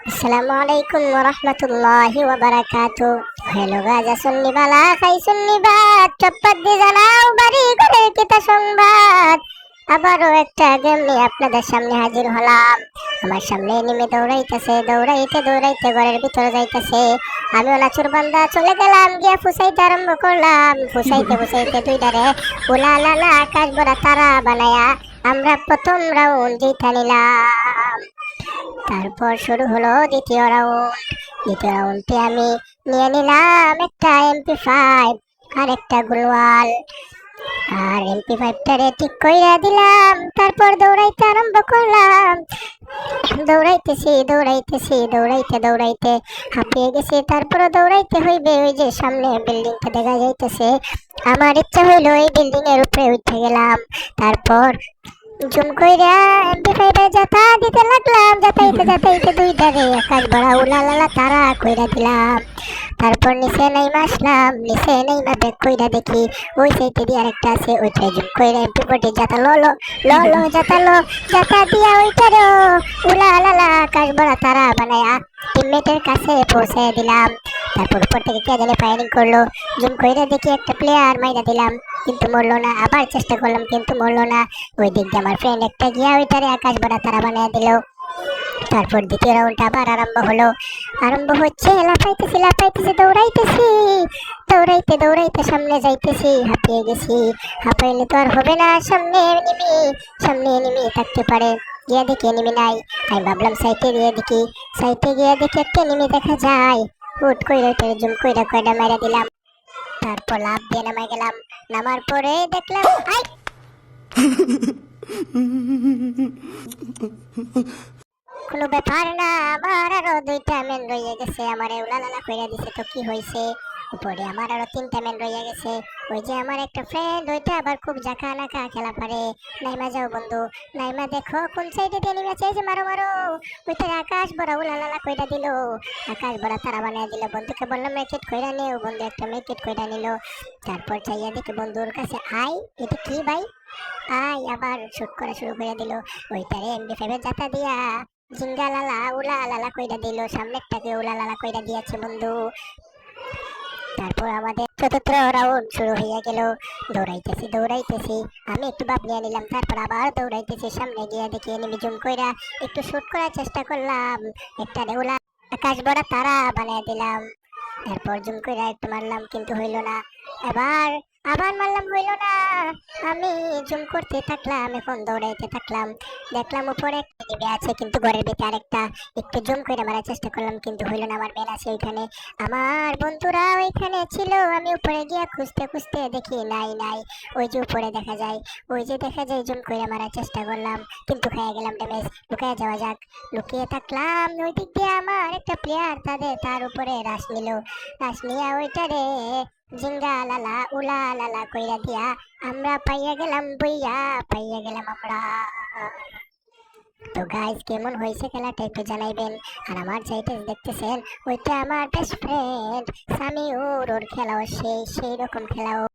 আসসালামু আলাইকুম ওয়া রাহমাতুল্লাহি ওয়া বারাকাতু। হ্যালো গাজা সুন্নি বালা খাই সুন্নি বাত চপ্পত দি জানাও বাড়ি ঘরের কিতা সংবাদ। আবারও একটা গেম নিয়ে আপনাদের সামনে হাজির হলাম। আমার সামনে নেমে দৌড়াইতেছে, দৌড়াইতে দৌড়াইতে ঘরের ভিতরে যাইতেছে। আমি নাচুর বান্দা চলে গেলাম, গিয়া ফুসাইতে আরম্ভ করলাম। ফুসাইতে ফুসাইতে দুইটারে উলা লালা আকাশ ভরা তারা বানায়া আমরা প্রথম রাউন্ড জিতা নিলাম। তারপর শুরু হলো দ্বিতীয় রাউন্ড। দ্বিতীয় রাউন্ডে আমি নিয়ে নিলাম একটা MP5 আর একটা গুলওয়াল। আর MP5টারে ঠিক কইরা দিলাম। তারপর দৌড়াইতে আরম্ভ করলাম। দৌড়াইতেছি দৌড়াইতেছি দৌড়াইতে দৌড়াইতে হাঁপিয়ে গেছি। তারপরে দৌড়াইতে হইবে, ওই যে সামনে বিল্ডিংটা দেখা যাইতেছে। আমার ইচ্ছা হইলো এই বিল্ডিং এর উপরে উঠে গেলাম। তারপর জুম কইরা MP5 যাতা দিতে লাগলাম। যাতাইতে যাতাইতে দুইটারে আকাশ ভরা উলালালা তারা কইরা দিলাম। তারপর নিচে নাইমা আসলাম। নিচে নাইমা ব্যাক কইরা দেখি ওই সাইডে দিয়ে আরেকটা আছে, ওইটারে জুম কইরা MP40 যাতা লো লো লো লো যাতা লো যাতা দিয়া ওইটারে উলালালা আকাশ ভরা তারা বানায়া টিমমেটের কাছে পৌঁছে দিলাম। তারপর উপর থেকে কে জানে ফায়ারিং করলো। জুম কইরা দেখি একটা প্লেয়ার মাইরা দিলাম, কিন্তু মরলো না। আবার চেষ্টা করলাম কিন্তু মরলো না। ওই দিক দিয়ে আমার ফ্রেন্ড একটা গিয়া ওইটারে আকাশ ভরা তারা বানিয়ে দিল। তারপর দ্বিতীয় রাউন্ড আবার আরম্ভ হলো। আরম্ভ হচ্ছে, লাফাইতেছি লাফাইতেছি দৌড়াইতেছি। দৌড়াইতে দৌড়াইতে সামনে যাইতেছি, হাঁপিয়ে গেছি। হাঁপাইলে তো আর হবে না, সামনে এনিমি থাকতে পারে। গিয়া দেখি এনিমি নাই। আমি ভাবলাম সাইটে গিয়ে দেখি। সাইটে গিয়ে দেখি একটা এনিমি দেখা যায়। হুট কইরা ওইটারে জুম কইরা কয়টা মেরে দিলাম। তারপর লাফ দিয়ে নামাই গেলাম। নামার পরে দেখলাম আই কোনো ব্যাপার না, আমার আরো দুইটা মেন রয়ে গেছে। আমার উলালালা কইরা দিছে তো কি হইছে। উপরে আমার আরো তিনটা মেন রয়ে গেছে। ওই যে আমার একটা ফ্রেন্ড, ওইটা আবার খুব জাকা নাকা খেলা পারে। নাইমা যাও বন্ধু, নাইমা দেখো কোন সাইডে দিয়ে নেমে আছে। এই যে মারো মারো। ওইটা আকাশ ভরা উলালালা কইরা দিল, আকাশ ভরা তারা বানিয়ে দিল। বন্ধুকে বললাম মেকেট কইরা নে, ও বন্ধু একটা মেকেট কইরা নিল। তারপর চাইয়া দেখি বন্ধুর কাছে আই, এটা কি ভাই? আই আবার শুট করা শুরু করে দিল। ওইটারে MP5 জাতা দিয়া জিঙ্গা লালা উলা লালা কইরা দিল। সামনেরটাকে উলা লালা কইরা দিয়েছে বন্ধু। তারপর আমাদের চতুর্থ রাউন্ড শুরু হয়ে গেল। দৌড়াইতেছি দৌড়াইতেছি, আমি একটু ভাব নিয়ে নিলাম। তারপর আবার দৌড়াইতেছি, সামনে গিয়ে দেখি এনিমি জুম কইরা একটু শুট করার চেষ্টা করলাম। একটা উলা আকাশ ভরা তারা বানিয়ে দিলাম। তারপর জুম কইরা একটু মারলাম, কিন্তু হইল না। এবার আবার মারলাম, হইল না। আমি জুম করতে থাকলাম, এখন দৌড়াইতে থাকলাম। দেখলাম উপরে একটা এনিমি আছে, কিন্তু ঘরের ভিতরে আরেকটা। একটু জুম করে মারার চেষ্টা করলাম, কিন্তু হইল না। আমার বেল আছে ওইখানে, আমার বন্ধুরা ওইখানে ছিল। আমি উপরে গিয়া খুঁজতে খুঁজতে দেখি নাই নাই। ওই যে উপরে দেখা যায়, ওই যে দেখা যায়। জুম করে মারার চেষ্টা করলাম, কিন্তু খেয়ে গেলাম ড্যামেজ। লুকিয়ে যাওয়া যাক। লুকিয়ে থাকলাম, ওই দিক দিয়ে আমার একটা প্লেয়ার তার উপরে রাশ নিল। রাশ নিয়ে ওইটারে জিঙ্গা লালা উলা লালা কইরা দিয়া আমরা পাইয়া গেলাম বইয়া, পাইয়া গেলাম আমরা। তো গাইস, কেমন হয়েছে খেলাটা একটু জানাইবেন। আর আমার চাইতে দেখতেছেন ওইটা আমার বেস্ট ফ্রেন্ড সামিউর, ওর খেলাও সেই রকম খেলাও।